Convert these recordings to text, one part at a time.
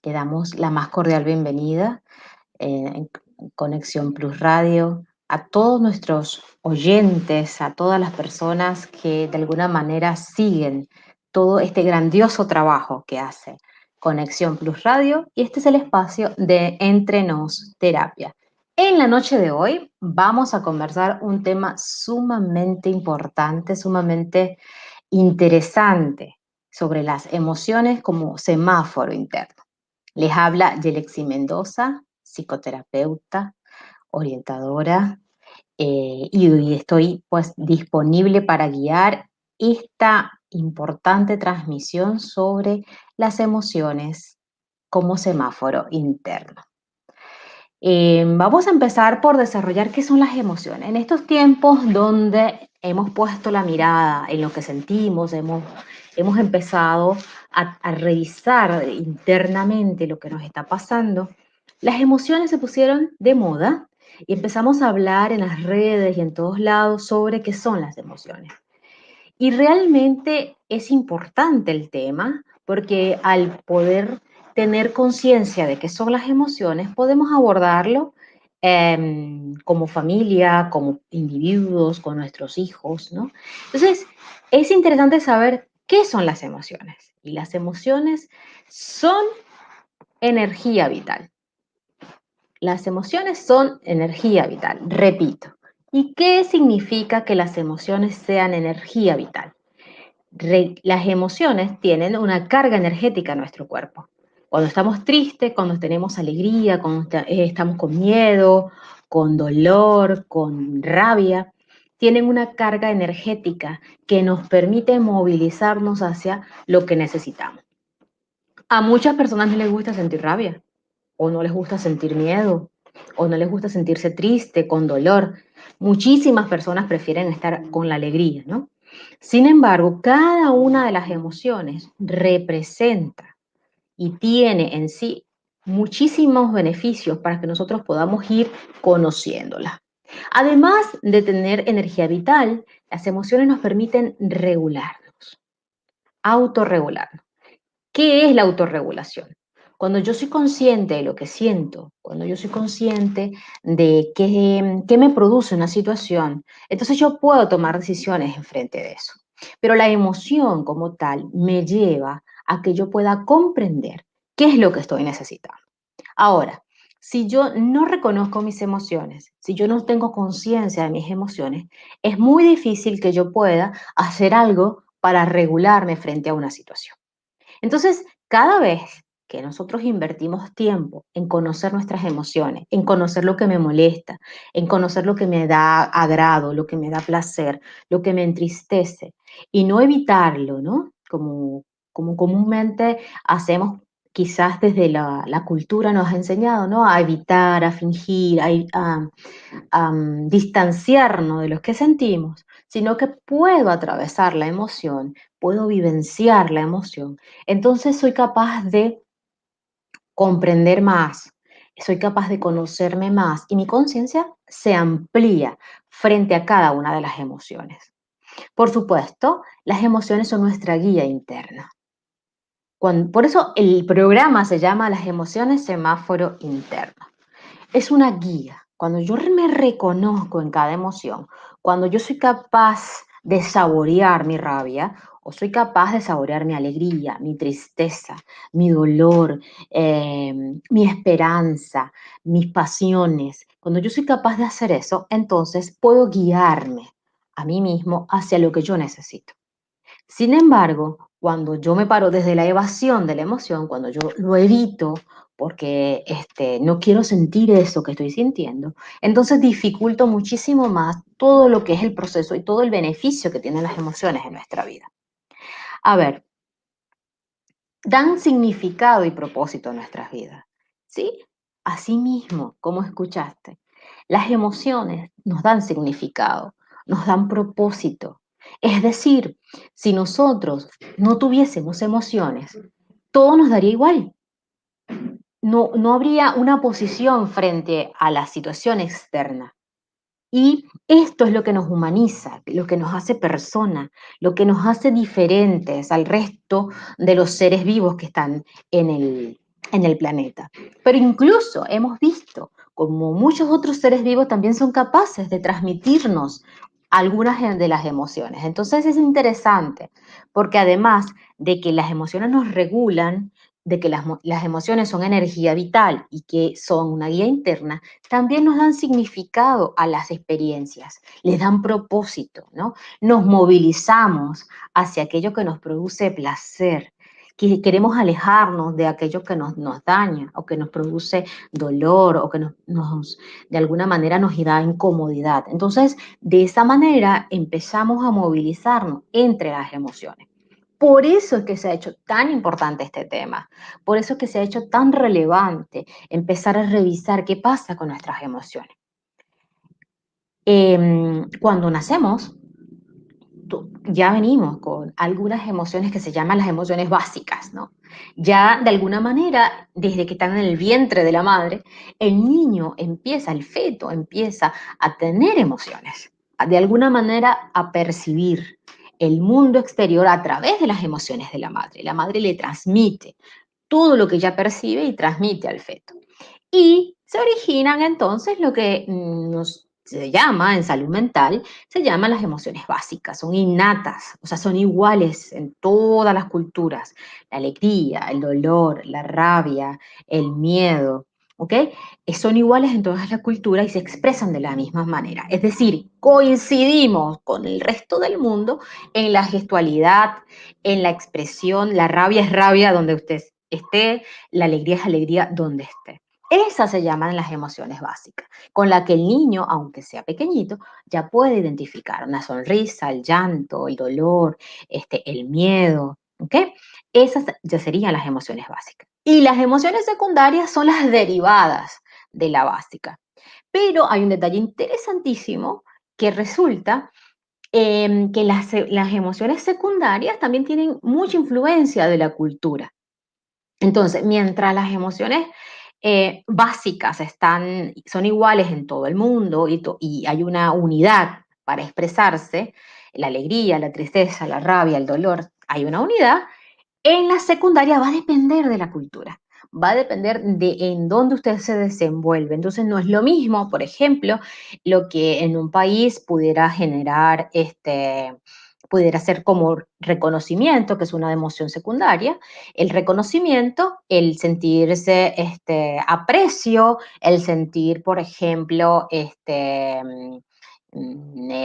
Le damos la más cordial bienvenida en Conexión Plus Radio a todos nuestros oyentes, a todas las personas que de alguna manera siguen todo este grandioso trabajo que hace Conexión Plus Radio, y este es el espacio de Entre Nos Terapia. En la noche de hoy vamos a conversar un tema sumamente importante, sumamente interesante, sobre las emociones como semáforo interno. Les habla Yelexi Mendoza, psicoterapeuta, orientadora, y hoy estoy pues disponible para guiar esta importante transmisión sobre las emociones como semáforo interno. Vamos a empezar por desarrollar qué son las emociones. En estos tiempos donde hemos puesto la mirada en lo que sentimos, hemos empezado a revisar internamente lo que nos está pasando, las emociones se pusieron de moda y empezamos a hablar en las redes y en todos lados sobre qué son las emociones. Y realmente es importante el tema porque al poder tener conciencia de qué son las emociones, podemos abordarlo como familia, como individuos, con nuestros hijos, ¿no? Entonces, es interesante saber qué son las emociones. Y las emociones son energía vital. Las emociones son energía vital, repito. ¿Y qué significa que las emociones sean energía vital? Las emociones tienen una carga energética en nuestro cuerpo. Cuando estamos tristes, cuando tenemos alegría, cuando estamos con miedo, con dolor, con rabia, tienen una carga energética que nos permite movilizarnos hacia lo que necesitamos. A muchas personas no les gusta sentir rabia, o no les gusta sentir miedo, o no les gusta sentirse triste, con dolor. Muchísimas personas prefieren estar con la alegría, ¿no? Sin embargo, cada una de las emociones representa y tiene en sí muchísimos beneficios para que nosotros podamos ir conociéndolas. Además de tener energía vital, las emociones nos permiten regularnos, autorregularnos. ¿Qué es la autorregulación? Cuando yo soy consciente de lo que siento, cuando yo soy consciente de qué me produce una situación, entonces yo puedo tomar decisiones en frente de eso. Pero la emoción como tal me lleva a que yo pueda comprender qué es lo que estoy necesitando. Ahora, si yo no reconozco mis emociones, si yo no tengo conciencia de mis emociones, es muy difícil que yo pueda hacer algo para regularme frente a una situación. Entonces, cada vez que nosotros invertimos tiempo en conocer nuestras emociones, en conocer lo que me molesta, en conocer lo que me da agrado, lo que me da placer, lo que me entristece, y no evitarlo, ¿no? Como comúnmente hacemos, quizás desde la cultura nos ha enseñado, ¿no? A evitar, a fingir, a distanciarnos de los que sentimos, sino que puedo atravesar la emoción, puedo vivenciar la emoción. Entonces soy capaz de comprender más, soy capaz de conocerme más y mi conciencia se amplía frente a cada una de las emociones. Por supuesto, las emociones son nuestra guía interna. Por eso el programa se llama Las emociones semáforo interno. Es una guía. Cuando yo me reconozco en cada emoción, cuando yo soy capaz de saborear mi rabia, o soy capaz de saborear mi alegría, mi tristeza, mi dolor, mi esperanza, mis pasiones, cuando yo soy capaz de hacer eso, entonces puedo guiarme a mí mismo hacia lo que yo necesito. Sin embargo, cuando yo me paro desde la evasión de la emoción, cuando yo lo evito porque no quiero sentir eso que estoy sintiendo, entonces dificulto muchísimo más todo lo que es el proceso y todo el beneficio que tienen las emociones en nuestra vida. A ver, dan significado y propósito a nuestras vidas, ¿sí? Así mismo, como escuchaste, las emociones nos dan significado, nos dan propósito. Es decir, si nosotros no tuviésemos emociones, todo nos daría igual. No habría una posición frente a la situación externa. Y esto es lo que nos humaniza, lo que nos hace persona, lo que nos hace diferentes al resto de los seres vivos que están en el planeta. Pero incluso hemos visto como muchos otros seres vivos también son capaces de transmitirnos algunas de las emociones. Entonces es interesante, porque además de que las emociones nos regulan, de que las emociones son energía vital y que son una guía interna, también nos dan significado a las experiencias, les dan propósito, ¿no? Nos movilizamos hacia aquello que nos produce placer, que queremos alejarnos de aquello que nos daña o que nos produce dolor o que de alguna manera nos da incomodidad. Entonces, de esa manera empezamos a movilizarnos entre las emociones. Por eso es que se ha hecho tan importante este tema, por eso es que se ha hecho tan relevante empezar a revisar qué pasa con nuestras emociones. Cuando nacemos, ya venimos con algunas emociones que se llaman las emociones básicas, ¿no? Ya de alguna manera, desde que están en el vientre de la madre, el niño empieza, el feto empieza a tener emociones, de alguna manera a percibir el mundo exterior a través de las emociones de la madre. La madre le transmite todo lo que ella percibe y transmite al feto. Y se originan entonces lo que se llama en salud mental, se llaman las emociones básicas, son innatas, o sea, son iguales en todas las culturas. La alegría, el dolor, la rabia, el miedo, ¿ok? Son iguales en todas las culturas y se expresan de la misma manera. Es decir, coincidimos con el resto del mundo en la gestualidad, en la expresión, la rabia es rabia donde usted esté, la alegría es alegría donde esté. Esas se llaman las emociones básicas, con la que el niño, aunque sea pequeñito, ya puede identificar una sonrisa, el llanto, el dolor, el miedo, ¿ok? Esas ya serían las emociones básicas. Y las emociones secundarias son las derivadas de la básica. Pero hay un detalle interesantísimo que resulta que las emociones secundarias también tienen mucha influencia de la cultura. Entonces, mientras las emociones básicas son iguales en todo el mundo y hay una unidad para expresarse, la alegría, la tristeza, la rabia, el dolor, hay una unidad, en la secundaria va a depender de la cultura, va a depender de en dónde usted se desenvuelve. Entonces no es lo mismo, por ejemplo, lo que en un país pudiera generar pudiera ser como reconocimiento, que es una emoción secundaria, el reconocimiento, el sentirse aprecio, el sentir, por ejemplo, el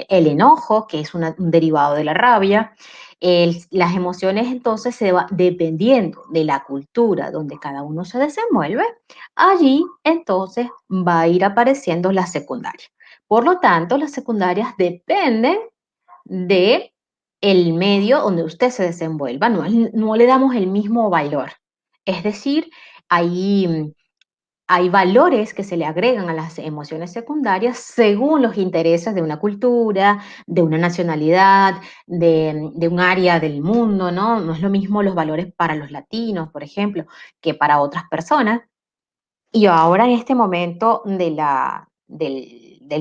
enojo, que es un derivado de la rabia. Las emociones entonces se va dependiendo de la cultura donde cada uno se desenvuelve, allí entonces va a ir apareciendo la secundaria. Por lo tanto, las secundarias dependen de el medio donde usted se desenvuelva, no le damos el mismo valor. Es decir, hay valores que se le agregan a las emociones secundarias según los intereses de una cultura, de una nacionalidad, de un área del mundo, ¿no? No es lo mismo los valores para los latinos, por ejemplo, que para otras personas. Y ahora en este momento del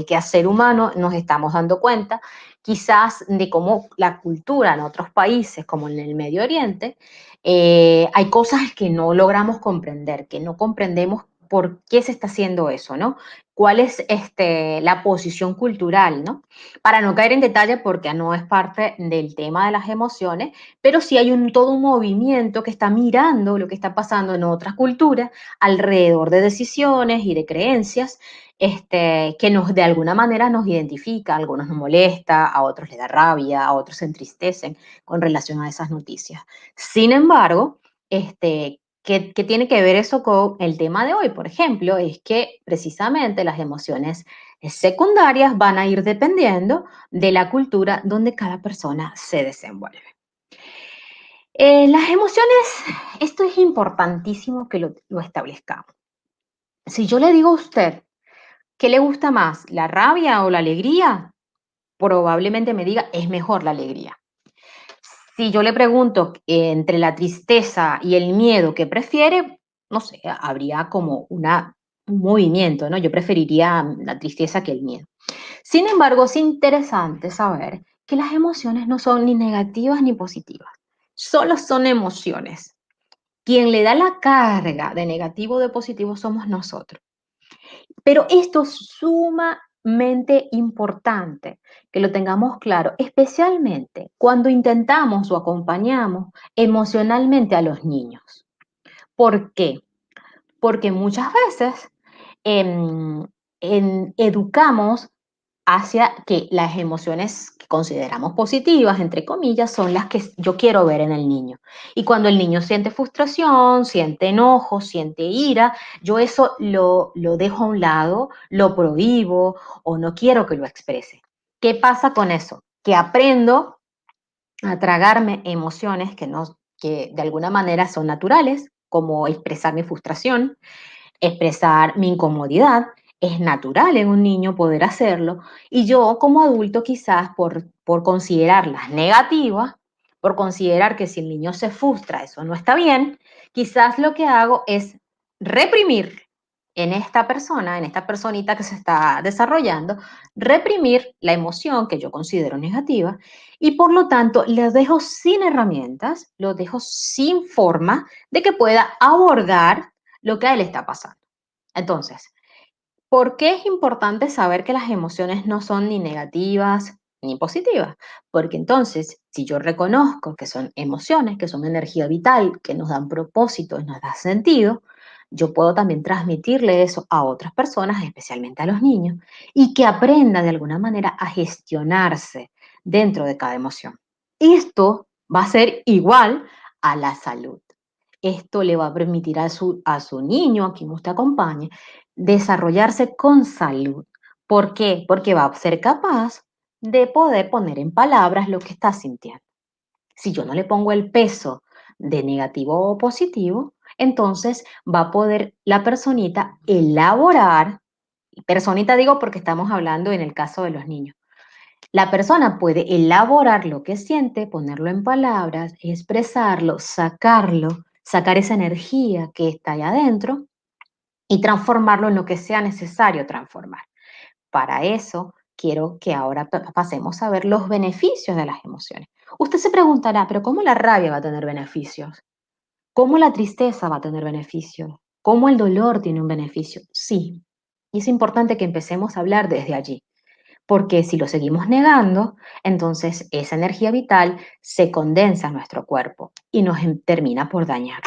quehacer humano nos estamos dando cuenta quizás de cómo la cultura en otros países, como en el Medio Oriente, hay cosas que no logramos comprender, que no comprendemos por qué se está haciendo eso, ¿no? ¿Cuál es la posición cultural, ¿no? Para no caer en detalle, porque no es parte del tema de las emociones, pero sí hay todo un movimiento que está mirando lo que está pasando en otras culturas alrededor de decisiones y de creencias que de alguna manera nos identifica, a algunos nos molesta, a otros les da rabia, a otros se entristecen con relación a esas noticias. Sin embargo, ¿qué tiene que ver eso con el tema de hoy? Por ejemplo, es que precisamente las emociones secundarias van a ir dependiendo de la cultura donde cada persona se desenvuelve. Las emociones, esto es importantísimo que lo establezcamos. Si yo le digo a usted, ¿qué le gusta más, la rabia o la alegría? Probablemente me diga, es mejor la alegría. Si yo le pregunto entre la tristeza y el miedo, ¿qué prefiere? No sé, habría como un movimiento, ¿no? Yo preferiría la tristeza que el miedo. Sin embargo, es interesante saber que las emociones no son ni negativas ni positivas, solo son emociones. Quien le da la carga de negativo o de positivo somos nosotros. Pero esto es sumamente importante que lo tengamos claro, especialmente cuando intentamos o acompañamos emocionalmente a los niños. ¿Por qué? Porque muchas veces educamos hacia que las emociones que consideramos positivas, entre comillas, son las que yo quiero ver en el niño. Y cuando el niño siente frustración, siente enojo, siente ira, yo eso lo dejo a un lado, lo prohíbo o no quiero que lo exprese. ¿Qué pasa con eso? Que aprendo a tragarme emociones que de alguna manera son naturales, como expresar mi frustración, expresar mi incomodidad. Es natural en un niño poder hacerlo y yo como adulto quizás por considerarlas negativas, por considerar que si el niño se frustra eso no está bien, quizás lo que hago es reprimir en esta persona, en esta personita que se está desarrollando, reprimir la emoción que yo considero negativa y por lo tanto lo dejo sin herramientas, lo dejo sin forma de que pueda abordar lo que a él está pasando. Entonces, ¿por qué es importante saber que las emociones no son ni negativas ni positivas? Porque entonces, si yo reconozco que son emociones, que son energía vital, que nos dan propósito y nos da sentido, yo puedo también transmitirle eso a otras personas, especialmente a los niños, y que aprenda de alguna manera a gestionarse dentro de cada emoción. Esto va a ser igual a la salud. Esto le va a permitir a su niño, a quien usted acompañe, desarrollarse con salud. ¿Por qué? Porque va a ser capaz de poder poner en palabras lo que está sintiendo. Si yo no le pongo el peso de negativo o positivo, entonces va a poder la personita elaborar, personita digo porque estamos hablando en el caso de los niños, la persona puede elaborar lo que siente, ponerlo en palabras, expresarlo, sacar esa energía que está ahí adentro y transformarlo en lo que sea necesario transformar. Para eso, quiero que ahora pasemos a ver los beneficios de las emociones. Usted se preguntará, pero ¿cómo la rabia va a tener beneficios? ¿Cómo la tristeza va a tener beneficios? ¿Cómo el dolor tiene un beneficio? Sí. Y es importante que empecemos a hablar desde allí, porque si lo seguimos negando, entonces esa energía vital se condensa en nuestro cuerpo y nos termina por dañar.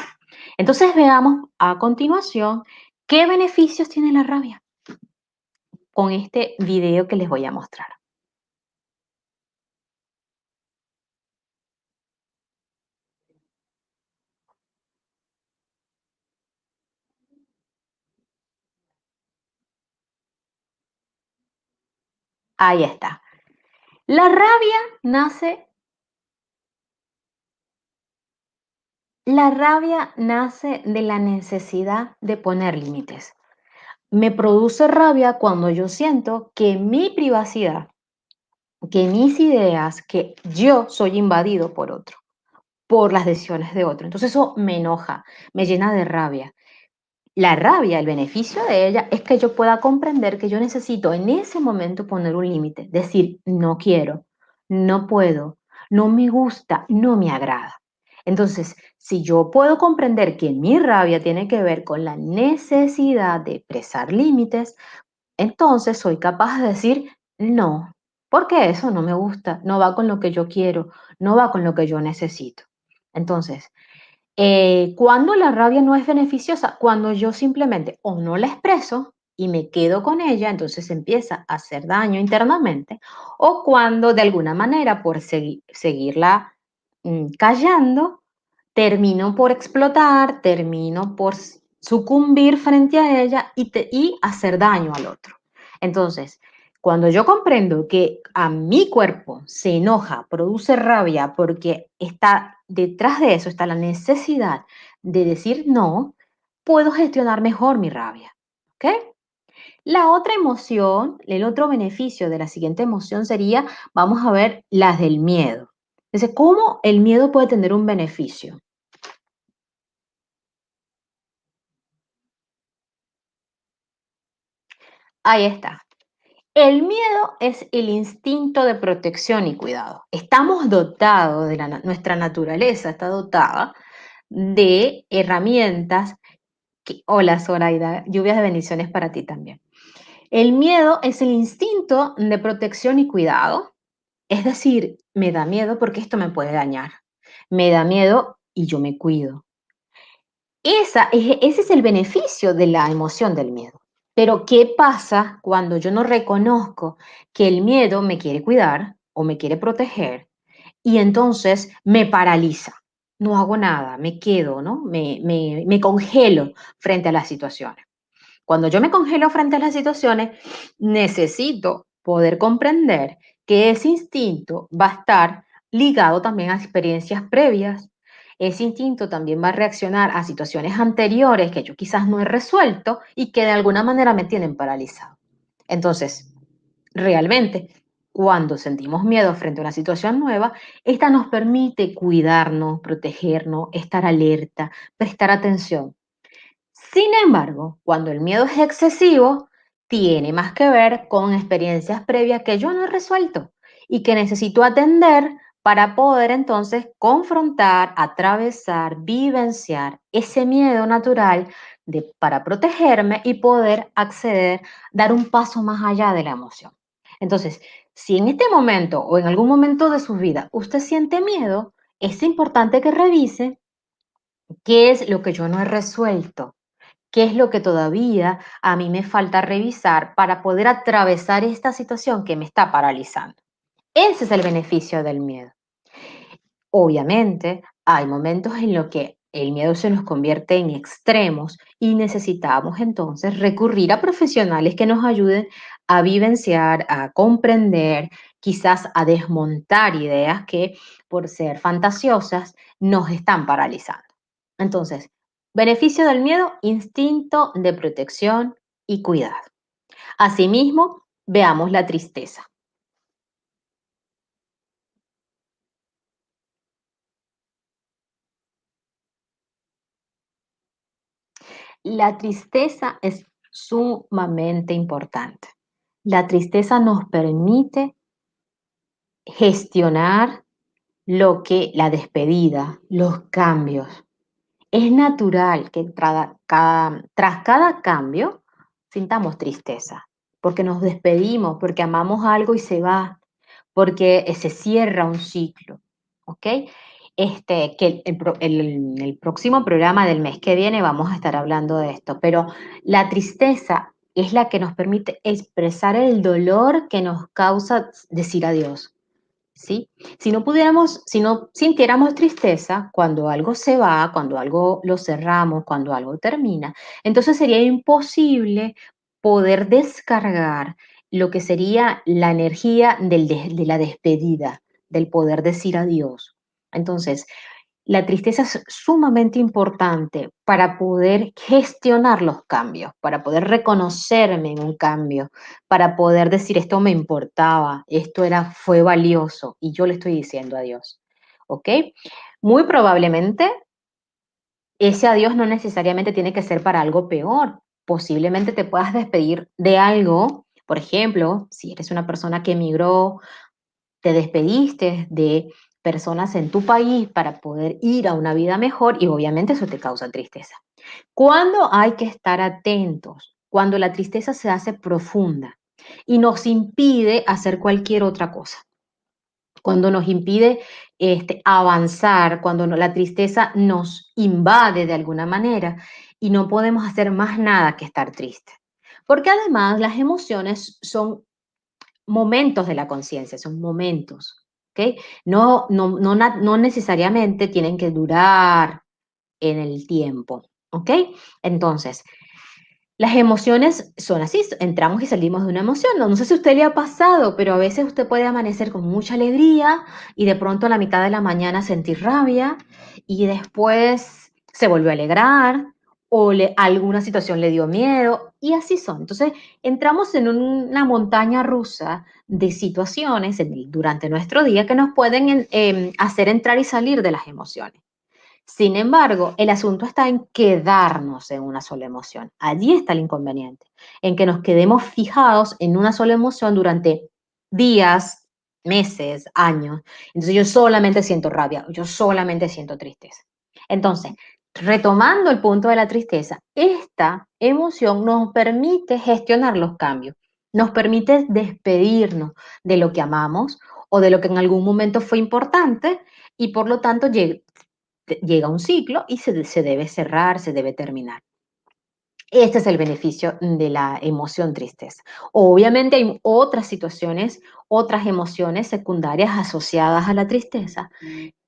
Entonces veamos a continuación qué beneficios tiene la rabia con este video que les voy a mostrar. Ahí está. La rabia nace, la rabia nace de la necesidad de poner límites. Me produce rabia cuando yo siento que mi privacidad, que mis ideas, que yo soy invadido por otro, por las decisiones de otro. Entonces eso me enoja, me llena de rabia. La rabia, el beneficio de ella es que yo pueda comprender que yo necesito en ese momento poner un límite, decir, no quiero, no puedo, no me gusta, no me agrada. Entonces, si yo puedo comprender que mi rabia tiene que ver con la necesidad de expresar límites, entonces soy capaz de decir no, porque eso no me gusta, no va con lo que yo quiero, no va con lo que yo necesito. Entonces, cuando la rabia no es beneficiosa, cuando yo simplemente o no la expreso y me quedo con ella, entonces empieza a hacer daño internamente, o cuando de alguna manera por seguirla callando, termino por explotar, termino por sucumbir frente a ella y hacer daño al otro. Entonces, cuando yo comprendo que a mi cuerpo se enoja, produce rabia, porque está detrás de eso, está la necesidad de decir no, puedo gestionar mejor mi rabia. ¿Ok? La otra emoción, el otro beneficio de la siguiente emoción sería, vamos a ver, las del miedo. Entonces, ¿cómo el miedo puede tener un beneficio? Ahí está. El miedo es el instinto de protección y cuidado. Estamos dotados nuestra naturaleza está dotada de herramientas hola, Zoraida, lluvias de bendiciones para ti también. El miedo es el instinto de protección y cuidado. Es decir, me da miedo porque esto me puede dañar. Me da miedo y yo me cuido. Ese es el beneficio de la emoción del miedo. Pero ¿qué pasa cuando yo no reconozco que el miedo me quiere cuidar o me quiere proteger y entonces me paraliza? No hago nada, me quedo, ¿no? Me congelo frente a las situaciones. Cuando yo me congelo frente a las situaciones, necesito poder comprender que ese instinto va a estar ligado también a experiencias previas. Ese instinto también va a reaccionar a situaciones anteriores que yo quizás no he resuelto y que de alguna manera me tienen paralizado. Entonces, realmente, cuando sentimos miedo frente a una situación nueva, esta nos permite cuidarnos, protegernos, estar alerta, prestar atención. Sin embargo, cuando el miedo es excesivo, tiene más que ver con experiencias previas que yo no he resuelto y que necesito atender para poder entonces confrontar, atravesar, vivenciar ese miedo natural para protegerme y poder acceder, dar un paso más allá de la emoción. Entonces, si en este momento o en algún momento de su vida usted siente miedo, es importante que revise qué es lo que yo no he resuelto. ¿Qué es lo que todavía a mí me falta revisar para poder atravesar esta situación que me está paralizando? Ese es el beneficio del miedo. Obviamente, hay momentos en los que el miedo se nos convierte en extremos y necesitamos entonces recurrir a profesionales que nos ayuden a vivenciar, a comprender, quizás a desmontar ideas que por ser fantasiosas nos están paralizando. Entonces, beneficio del miedo, instinto de protección y cuidado. Asimismo, veamos la tristeza. La tristeza es sumamente importante. La tristeza nos permite gestionar la despedida, los cambios. Es natural que tras cada cambio sintamos tristeza, porque nos despedimos, porque amamos algo y se va, porque se cierra un ciclo, ¿ok? Que el próximo programa del mes que viene vamos a estar hablando de esto, pero la tristeza es la que nos permite expresar el dolor que nos causa decir adiós. ¿Sí? Si no sintiéramos tristeza cuando algo se va, cuando algo lo cerramos, cuando algo termina, entonces sería imposible poder descargar lo que sería la energía de la despedida, del poder decir adiós. Entonces, la tristeza es sumamente importante para poder gestionar los cambios, para poder reconocerme en un cambio, para poder decir esto me importaba, fue valioso y yo le estoy diciendo adiós. ¿Ok? Muy probablemente ese adiós no necesariamente tiene que ser para algo peor. Posiblemente te puedas despedir de algo, por ejemplo, si eres una persona que emigró, te despediste de personas en tu país para poder ir a una vida mejor y obviamente eso te causa tristeza. ¿Cuándo hay que estar atentos? Cuando la tristeza se hace profunda y nos impide hacer cualquier otra cosa. Cuando nos impide avanzar, cuando la tristeza nos invade de alguna manera y no podemos hacer más nada que estar triste. Porque además las emociones son momentos de la conciencia, son momentos, ¿ok? No necesariamente tienen que durar en el tiempo, ¿ok? Entonces, las emociones son así, entramos y salimos de una emoción. No sé si a usted le ha pasado, pero a veces usted puede amanecer con mucha alegría y de pronto a la mitad de la mañana sentir rabia y después se volvió a alegrar o alguna situación le dio miedo y así son. Entonces entramos en una montaña rusa de situaciones durante nuestro día que nos pueden hacer entrar y salir de las emociones. Sin embargo, el asunto está en quedarnos en una sola emoción. Allí está el inconveniente, en que nos quedemos fijados en una sola emoción durante días, meses, años. Entonces yo solamente siento rabia, yo solamente siento tristeza. Entonces, retomando el punto de la tristeza, esta emoción nos permite gestionar los cambios, nos permite despedirnos de lo que amamos o de lo que en algún momento fue importante y por lo tanto llega un ciclo y se debe cerrar, se debe terminar. Este es el beneficio de la emoción tristeza. Obviamente hay otras situaciones, otras emociones secundarias asociadas a la tristeza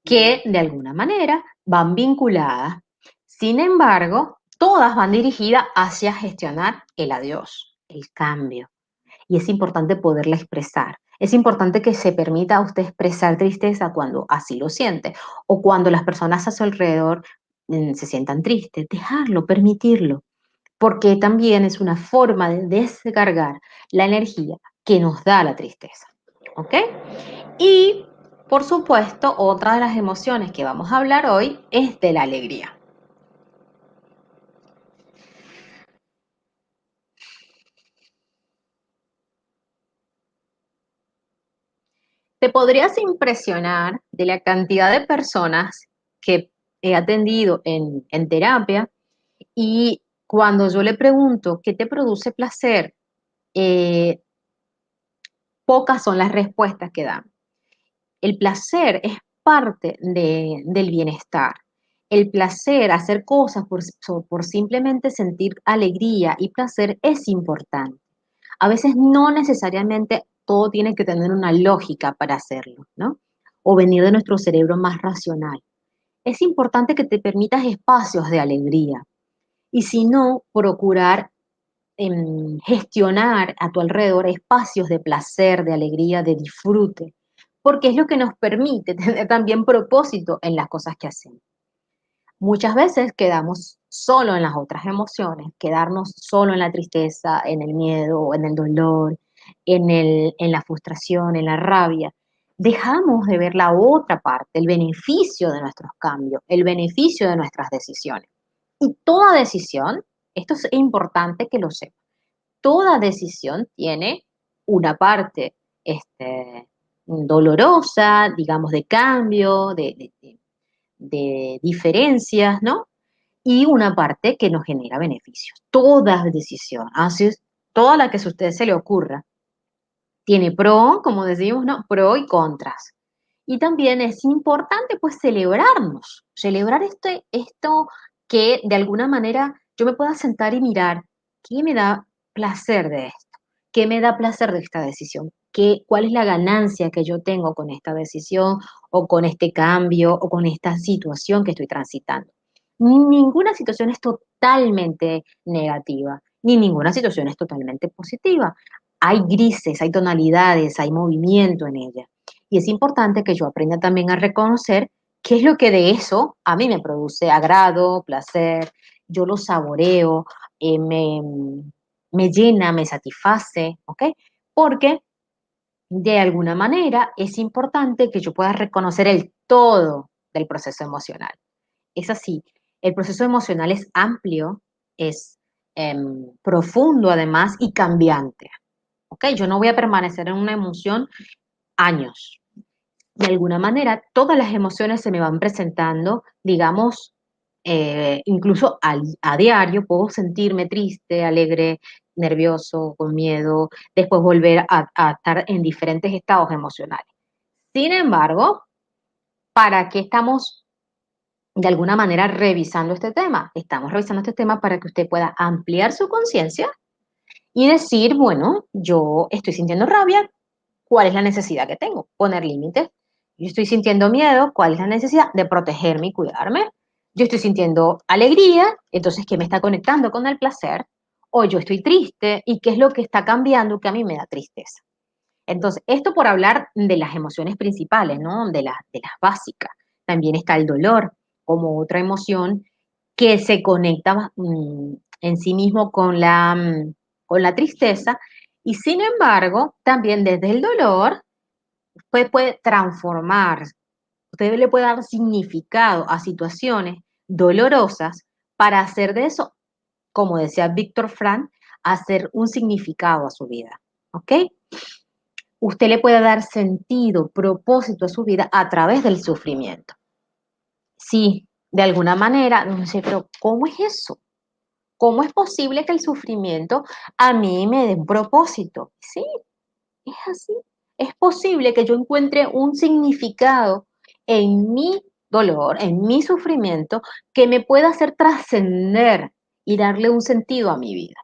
que de alguna manera van vinculadas. Sin embargo, todas van dirigidas hacia gestionar el adiós, el cambio. Y es importante poderla expresar. Es importante que se permita a usted expresar tristeza cuando así lo siente o cuando las personas a su alrededor se sientan tristes. Dejarlo, permitirlo, porque también es una forma de descargar la energía que nos da la tristeza. ¿Ok? Y, por supuesto, otra de las emociones que vamos a hablar hoy es de la alegría. Te podrías impresionar de la cantidad de personas que he atendido en terapia y cuando yo le pregunto qué te produce placer, eh, pocas son las respuestas que dan. El placer es parte del bienestar. El placer, hacer cosas por simplemente sentir alegría y placer es importante. A veces no necesariamente todo tiene que tener una lógica para hacerlo, ¿no? O venir de nuestro cerebro más racional. Es importante que te permitas espacios de alegría y si no, procurar gestionar a tu alrededor espacios de placer, de alegría, de disfrute, porque es lo que nos permite tener también propósito en las cosas que hacemos. Muchas veces quedamos solo en las otras emociones, quedarnos solo en la tristeza, en el miedo, en el dolor, en la frustración, en la rabia. Dejamos de ver la otra parte, el beneficio de nuestros cambios, el beneficio de nuestras decisiones. Y toda decisión, esto es importante que lo sepas, toda decisión tiene una parte dolorosa, digamos, de cambio, de diferencias, ¿no? Y una parte que nos genera beneficios. Toda decisión, así es, toda la que a usted se le ocurra, tiene pro, como decimos, ¿no? Pro y contras. Y también es importante, pues, celebrarnos, celebrar esto que de alguna manera yo me pueda sentar y mirar qué me da placer de esto, qué me da placer de esta decisión, cuál es la ganancia que yo tengo con esta decisión o con este cambio o con esta situación que estoy transitando. Ninguna situación es totalmente negativa, ni ninguna situación es totalmente positiva. Hay grises, hay tonalidades, hay movimiento en ella. Y es importante que yo aprenda también a reconocer qué es lo que de eso a mí me produce agrado, placer, yo lo saboreo, eh, me, me llena, me satisface, ¿ok? Porque de alguna manera es importante que yo pueda reconocer el todo del proceso emocional. Es así, el proceso emocional es amplio, es profundo además y cambiante. ¿Ok? Yo no voy a permanecer en una emoción años. De alguna manera, todas las emociones se me van presentando, digamos, incluso a diario, puedo sentirme triste, alegre, nervioso, con miedo, después volver a estar en diferentes estados emocionales. Sin embargo, ¿para qué estamos de alguna manera revisando este tema? Estamos revisando este tema para que usted pueda ampliar su conciencia y decir, bueno, yo estoy sintiendo rabia, ¿cuál es la necesidad que tengo? Poner límites. Yo estoy sintiendo miedo, ¿cuál es la necesidad de protegerme y cuidarme? Yo estoy sintiendo alegría, entonces, ¿qué me está conectando con el placer? O yo estoy triste, ¿y qué es lo que está cambiando que a mí me da tristeza? Entonces, esto por hablar de las emociones principales, ¿no? De las básicas. También está el dolor como otra emoción que se conecta en sí mismo con la tristeza y sin embargo, también desde el dolor puede transformar, usted le puede dar significado a situaciones dolorosas para hacer de eso, como decía Víctor Frank, hacer un significado a su vida, ¿ok? Usted le puede dar sentido, propósito a su vida a través del sufrimiento. Sí, de alguna manera, no sé, pero ¿cómo es eso? ¿Cómo es posible que el sufrimiento a mí me dé un propósito? Sí, es así. Es posible que yo encuentre un significado en mi dolor, en mi sufrimiento, que me pueda hacer trascender y darle un sentido a mi vida.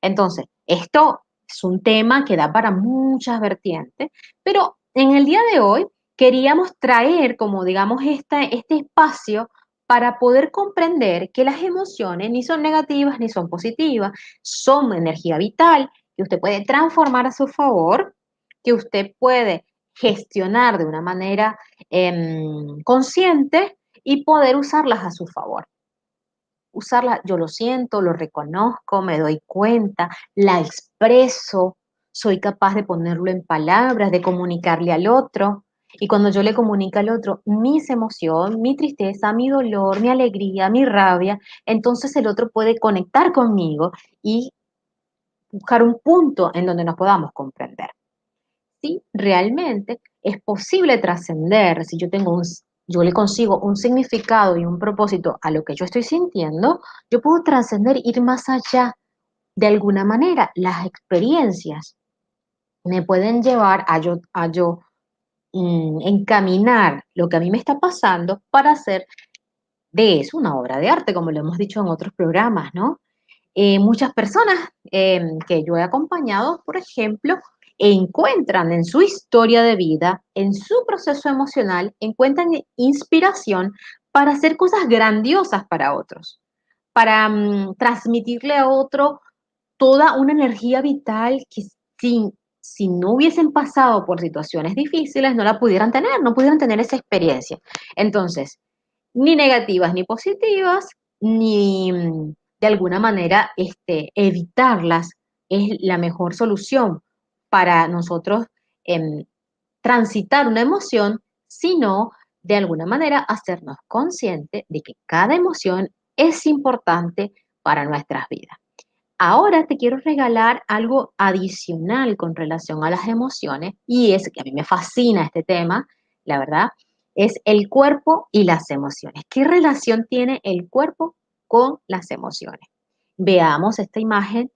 Entonces, esto es un tema que da para muchas vertientes, pero en el día de hoy queríamos traer como, digamos, este espacio para poder comprender que las emociones ni son negativas ni son positivas, son energía vital que usted puede transformar a su favor, que usted puede gestionar de una manera consciente y poder usarlas a su favor. Usarla, yo lo siento, lo reconozco, me doy cuenta, la expreso, soy capaz de ponerlo en palabras, de comunicarle al otro. Y cuando yo le comunico al otro mis emociones, mi tristeza, mi dolor, mi alegría, mi rabia, entonces el otro puede conectar conmigo y buscar un punto en donde nos podamos comprender. Si realmente es posible trascender, si yo le consigo un significado y un propósito a lo que yo estoy sintiendo, yo puedo trascender, ir más allá. De alguna manera, las experiencias me pueden llevar a yo encaminar lo que a mí me está pasando para hacer de eso una obra de arte, como lo hemos dicho en otros programas, ¿no? Muchas personas que yo he acompañado, por ejemplo, encuentran en su historia de vida, en su proceso emocional, encuentran inspiración para hacer cosas grandiosas para otros, para transmitirle a otro toda una energía vital que si no hubiesen pasado por situaciones difíciles, no la pudieran tener, no pudieran tener esa experiencia. Entonces, ni negativas ni positivas, ni de alguna manera evitarlas es la mejor solución para nosotros em, transitar una emoción, sino de alguna manera hacernos conscientes de que cada emoción es importante para nuestras vidas. Ahora te quiero regalar algo adicional con relación a las emociones y es que a mí me fascina este tema, la verdad, es el cuerpo y las emociones. ¿Qué relación tiene el cuerpo con las emociones? Veamos esta imagen.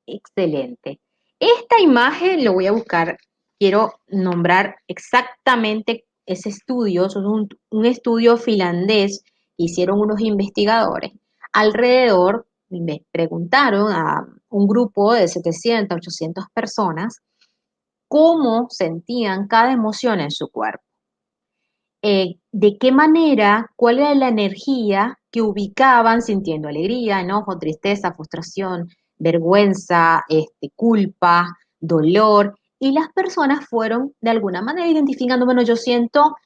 Excelente. Esta imagen lo voy a buscar, quiero nombrar exactamente ese estudio, es un estudio finlandés que hicieron unos investigadores. Alrededor, me preguntaron a un grupo de 700, 800 personas cómo sentían cada emoción en su cuerpo. De qué manera, cuál era la energía que ubicaban sintiendo alegría, enojo, tristeza, frustración, vergüenza, culpa, dolor, y las personas fueron de alguna manera identificando, bueno, yo siento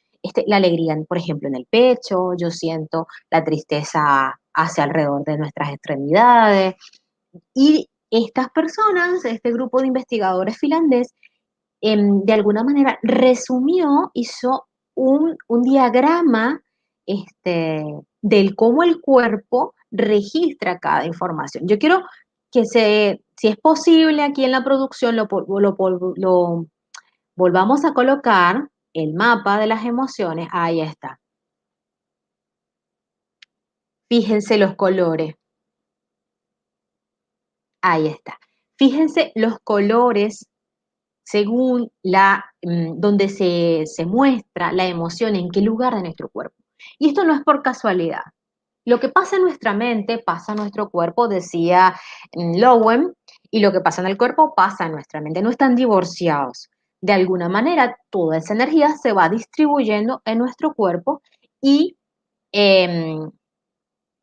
la alegría, por ejemplo, en el pecho, yo siento la tristeza hacia alrededor de nuestras extremidades, y estas personas, este grupo de investigadores finlandés, de alguna manera resumió, hizo un diagrama del cómo el cuerpo registra cada información. Yo quiero que si es posible aquí en la producción, lo volvamos a colocar el mapa de las emociones. Ahí está. Fíjense los colores. Ahí está. Fíjense los colores según donde se muestra la emoción, en qué lugar de nuestro cuerpo. Y esto no es por casualidad. Lo que pasa en nuestra mente pasa en nuestro cuerpo, decía Lowen, y lo que pasa en el cuerpo pasa en nuestra mente. No están divorciados. De alguna manera, toda esa energía se va distribuyendo en nuestro cuerpo y em,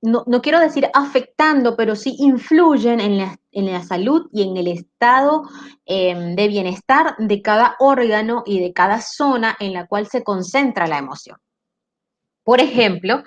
no quiero decir afectando, pero sí influyen en la salud y en el estado de bienestar de cada órgano y de cada zona en la cual se concentra la emoción. Por ejemplo,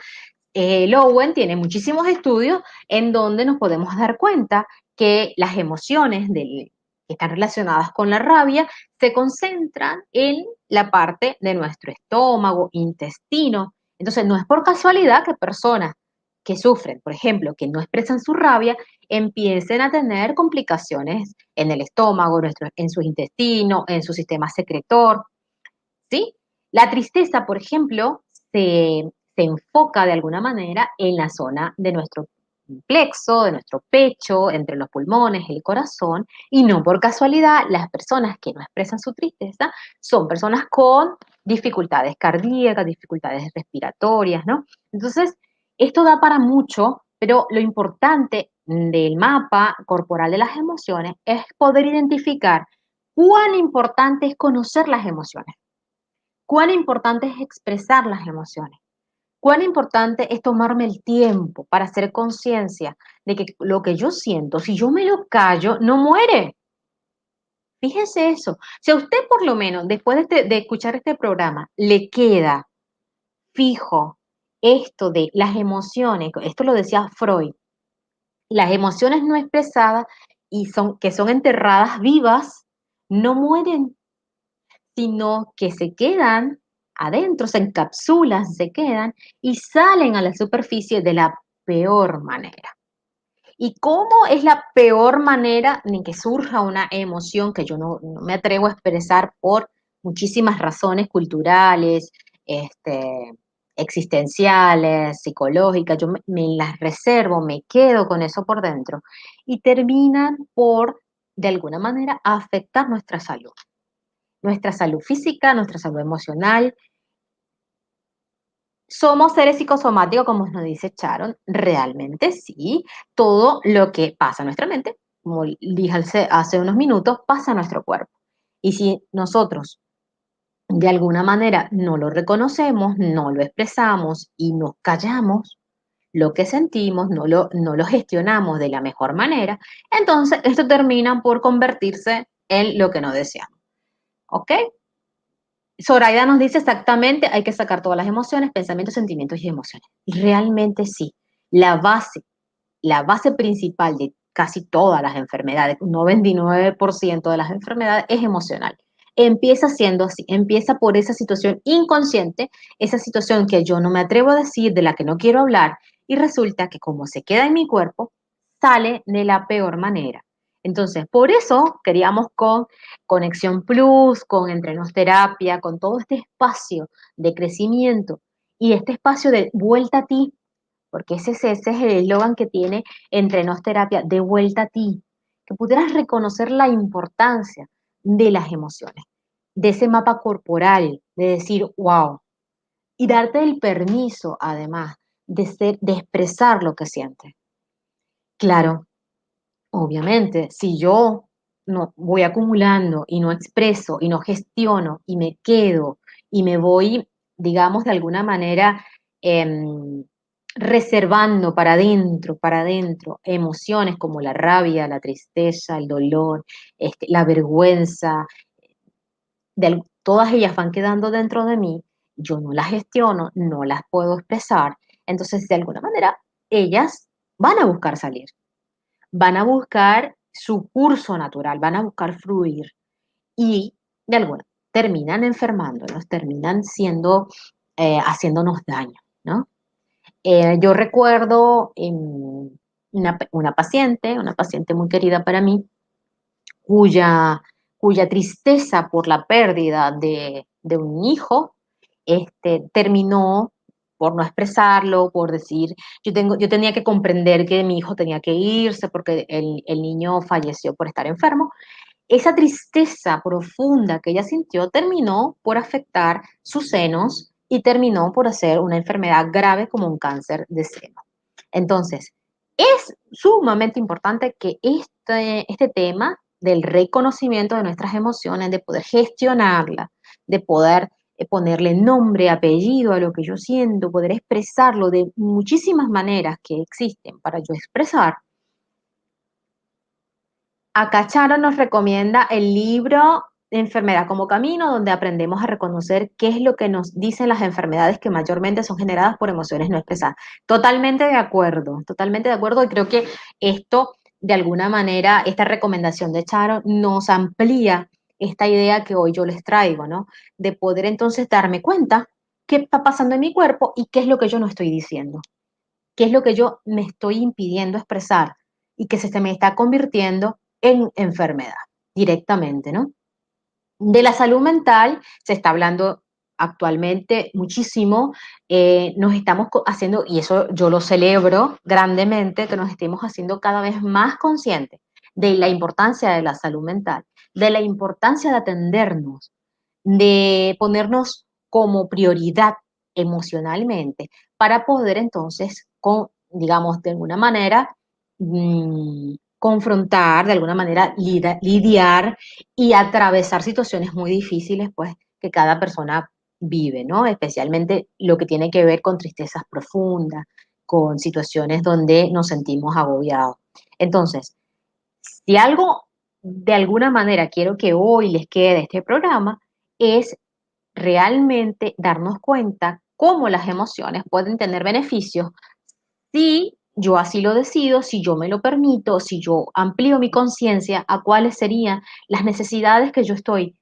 Lowen tiene muchísimos estudios en donde nos podemos dar cuenta que las emociones que están relacionadas con la rabia se concentran en la parte de nuestro estómago, intestino. Entonces, no es por casualidad que personas que sufren, por ejemplo, que no expresan su rabia, empiecen a tener complicaciones en el estómago, en sus intestinos, en su sistema secretor, ¿sí? La tristeza, por ejemplo, se enfoca de alguna manera en la zona de nuestro plexo, de nuestro pecho, entre los pulmones, el corazón, y no por casualidad las personas que no expresan su tristeza son personas con dificultades cardíacas, dificultades respiratorias, ¿no? Entonces, esto da para mucho, pero lo importante del mapa corporal de las emociones es poder identificar cuán importante es conocer las emociones, cuán importante es expresar las emociones, cuán importante es tomarme el tiempo para hacer conciencia de que lo que yo siento, si yo me lo callo, no muere. Fíjese eso. Si a usted por lo menos después de escuchar este programa le queda fijo esto de las emociones, esto lo decía Freud, las emociones no expresadas y que son enterradas vivas, no mueren, sino que se quedan adentro, se encapsulan, se quedan y salen a la superficie de la peor manera. ¿Y cómo es la peor manera en que surja una emoción que yo no me atrevo a expresar por muchísimas razones culturales, este, existenciales, psicológicas? Yo me las reservo, me quedo con eso por dentro y terminan por, de alguna manera, afectar nuestra salud física, nuestra salud emocional. ¿Somos seres psicosomáticos, como nos dice Sharon? Realmente sí. Todo lo que pasa en nuestra mente, como dije hace unos minutos, pasa en nuestro cuerpo. Y si nosotros de alguna manera no lo reconocemos, no lo expresamos y nos callamos lo que sentimos, no lo gestionamos de la mejor manera, entonces esto termina por convertirse en lo que no deseamos. ¿Ok? Zoraida nos dice exactamente, hay que sacar todas las emociones, pensamientos, sentimientos y emociones. Realmente sí. La base, la base principal de casi todas las enfermedades, un 99% de las enfermedades es emocional. Empieza siendo así, empieza por esa situación inconsciente, esa situación que yo no me atrevo a decir, de la que no quiero hablar, y resulta que como se queda en mi cuerpo, sale de la peor manera. Entonces, por eso queríamos con Conexión Plus, con Entrenos Terapia, con todo este espacio de crecimiento y este espacio de vuelta a ti, porque ese es el eslogan que tiene Entrenos Terapia, de vuelta a ti, que pudieras reconocer la importancia de las emociones, de ese mapa corporal, de decir, wow, y darte el permiso, además, de expresar lo que sientes. Claro, obviamente, si yo no voy acumulando y no expreso y no gestiono y me quedo y me voy, digamos, de alguna manera em, reservando para adentro, emociones como la rabia, la tristeza, el dolor, la vergüenza, todas ellas van quedando dentro de mí, yo no las gestiono, no las puedo expresar, entonces de alguna manera ellas van a buscar salir, van a buscar su curso natural, van a buscar fluir y de alguna terminan enfermándonos, terminan siendo, haciéndonos daño, ¿no? Yo recuerdo una paciente muy querida para mí, cuya, cuya tristeza por la pérdida de un hijo, terminó por no expresarlo, por decir, yo tenía que comprender que mi hijo tenía que irse porque el niño falleció por estar enfermo. Esa tristeza profunda que ella sintió terminó por afectar sus senos y terminó por hacer una enfermedad grave como un cáncer de seno. Entonces, es sumamente importante que este tema del reconocimiento de nuestras emociones, de poder gestionarla, de poder ponerle nombre, apellido a lo que yo siento, poder expresarlo de muchísimas maneras que existen para yo expresar. Acá Charo nos recomienda el libro Enfermedad como Camino, donde aprendemos a reconocer qué es lo que nos dicen las enfermedades que mayormente son generadas por emociones no expresadas. Totalmente de acuerdo, y creo que esto, de alguna manera, esta recomendación de Charo nos amplía esta idea que hoy yo les traigo, ¿no? De poder entonces darme cuenta qué está pasando en mi cuerpo y qué es lo que yo no estoy diciendo, qué es lo que yo me estoy impidiendo expresar y que se me está convirtiendo en enfermedad directamente, ¿no? De la salud mental se está hablando actualmente muchísimo, nos estamos haciendo, y eso yo lo celebro grandemente, que nos estemos haciendo cada vez más conscientes de la importancia de la salud mental, de la importancia de atendernos, de ponernos como prioridad emocionalmente para poder entonces, digamos, de alguna manera, confrontar, de alguna manera lidiar y atravesar situaciones muy difíciles, pues, que cada persona vive, ¿no? Especialmente lo que tiene que ver con tristezas profundas, con situaciones donde nos sentimos agobiados. Entonces, si algo de alguna manera quiero que hoy les quede de este programa, es realmente darnos cuenta cómo las emociones pueden tener beneficios si yo así lo decido, si yo me lo permito, si yo amplío mi conciencia a cuáles serían las necesidades que yo estoy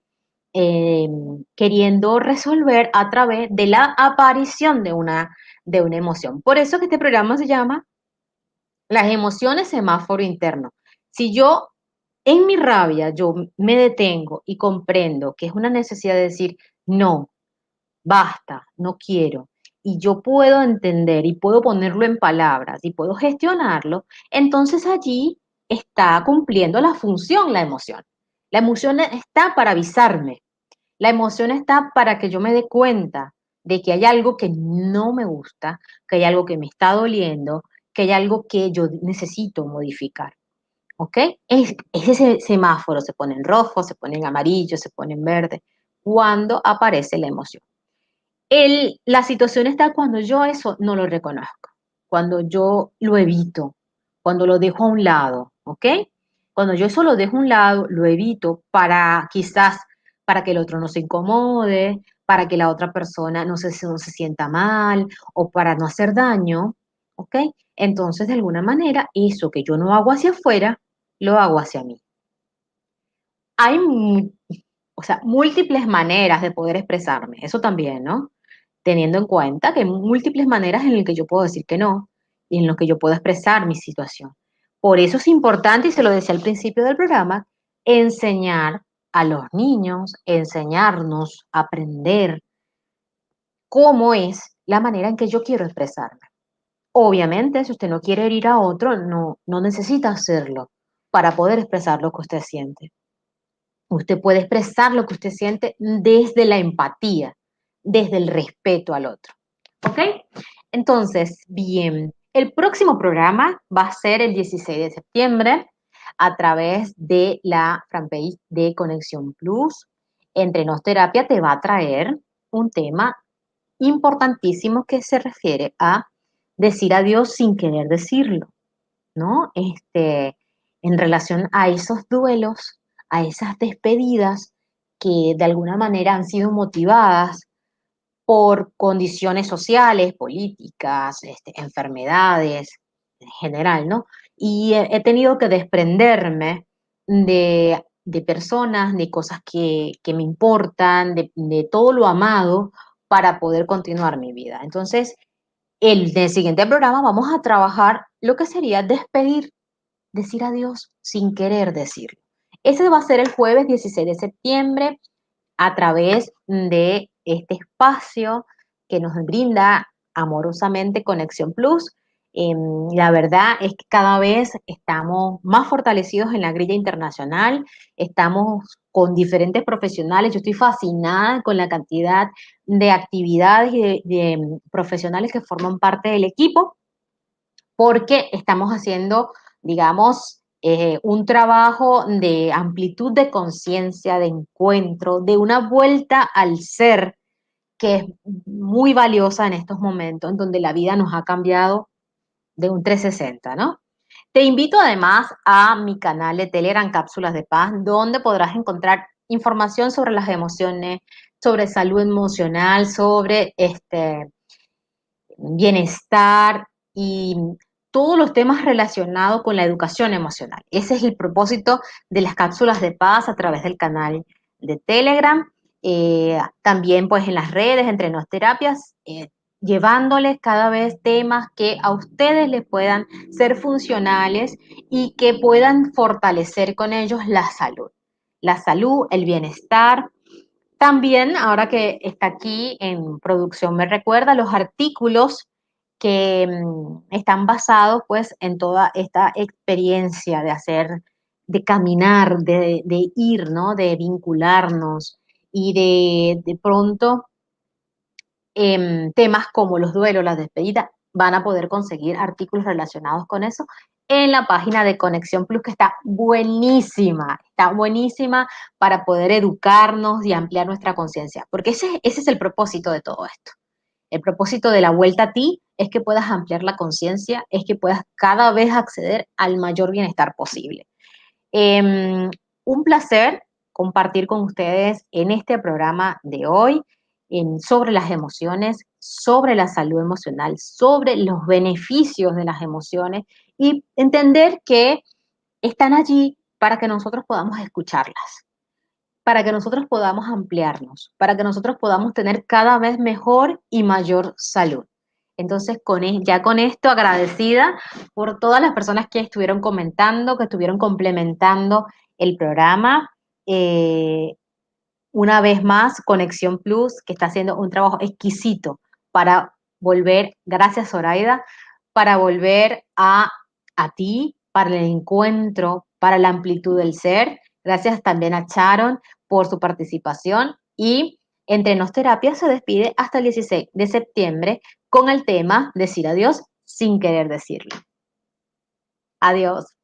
eh, queriendo resolver a través de la aparición de una emoción. Por eso que este programa se llama Las emociones semáforo interno. Si yo en mi rabia yo me detengo y comprendo que es una necesidad de decir, no, basta, no quiero, y yo puedo entender y puedo ponerlo en palabras y puedo gestionarlo, entonces allí está cumpliendo la función la emoción. La emoción está para avisarme, la emoción está para que yo me dé cuenta de que hay algo que no me gusta, que hay algo que me está doliendo, que hay algo que yo necesito modificar. ¿Ok? Es ese semáforo, se pone en rojo, se pone en amarillo, se pone en verde, cuando aparece la emoción. La situación está cuando yo eso no lo reconozco, cuando yo lo evito, cuando lo dejo a un lado, ¿ok? Cuando yo eso lo dejo a un lado, lo evito para quizás para que el otro no se incomode, para que la otra persona no se sienta mal o para no hacer daño, ¿ok? Entonces, de alguna manera, eso que yo no hago hacia afuera, lo hago hacia mí. Hay, o sea, múltiples maneras de poder expresarme, eso también, ¿no? Teniendo en cuenta que hay múltiples maneras en las que yo puedo decir que no y en las que yo puedo expresar mi situación. Por eso es importante, y se lo decía al principio del programa, enseñar a los niños, enseñarnos a aprender cómo es la manera en que yo quiero expresarme. Obviamente, si usted no quiere herir a otro, no necesita hacerlo para poder expresar lo que usted siente. Usted puede expresar lo que usted siente desde la empatía, desde el respeto al otro. ¿Ok? Entonces, bien, el próximo programa va a ser el 16 de septiembre a través de la fanpage de Conexión Plus. Entrenos Terapia te va a traer un tema importantísimo que se refiere a decir adiós sin querer decirlo, ¿no? En relación a esos duelos, a esas despedidas que de alguna manera han sido motivadas por condiciones sociales, políticas, enfermedades en general, ¿no? Y he tenido que desprenderme de personas, de cosas que me importan, de todo lo amado para poder continuar mi vida. Entonces, en el siguiente programa vamos a trabajar lo que sería despedir, decir adiós sin querer decirlo. Ese va a ser el jueves 16 de septiembre a través de este espacio que nos brinda amorosamente Conexión Plus. La verdad es que cada vez estamos más fortalecidos en la grilla internacional, estamos con diferentes profesionales. Yo estoy fascinada con la cantidad de actividades y de profesionales que forman parte del equipo porque estamos haciendo, digamos, un trabajo de amplitud de conciencia, de encuentro, de una vuelta al ser que es muy valiosa en estos momentos en donde la vida nos ha cambiado de un 360, ¿no? Te invito además a mi canal de Telegram Cápsulas de Paz, donde podrás encontrar información sobre las emociones, sobre salud emocional, sobre bienestar y todos los temas relacionados con la educación emocional. Ese es el propósito de las cápsulas de paz a través del canal de Telegram. También pues en las redes, entre nos terapias, llevándoles cada vez temas que a ustedes les puedan ser funcionales y que puedan fortalecer con ellos la salud. La salud, el bienestar. También, ahora que está aquí en producción, me recuerda los artículos que están basados pues en toda esta experiencia de hacer, de caminar, de ir, ¿no? De vincularnos y de pronto temas como los duelos, las despedidas, van a poder conseguir artículos relacionados con eso en la página de Conexión Plus, que está buenísima para poder educarnos y ampliar nuestra conciencia, porque ese es el propósito de todo esto. El propósito de la vuelta a ti es que puedas ampliar la conciencia, es que puedas cada vez acceder al mayor bienestar posible. Un placer compartir con ustedes en este programa de hoy sobre las emociones, sobre la salud emocional, sobre los beneficios de las emociones y entender que están allí para que nosotros podamos escucharlas, para que nosotros podamos ampliarnos, para que nosotros podamos tener cada vez mejor y mayor salud. Entonces, ya con esto, agradecida por todas las personas que estuvieron comentando, que estuvieron complementando el programa. Eh, una vez más, Conexión Plus, que está haciendo un trabajo exquisito para volver, gracias Zoraida, para volver a ti, para el encuentro, para la amplitud del ser. Gracias también a Sharon por su participación y Entre Nos Terapia se despide hasta el 16 de septiembre con el tema Decir adiós sin querer decirlo. Adiós.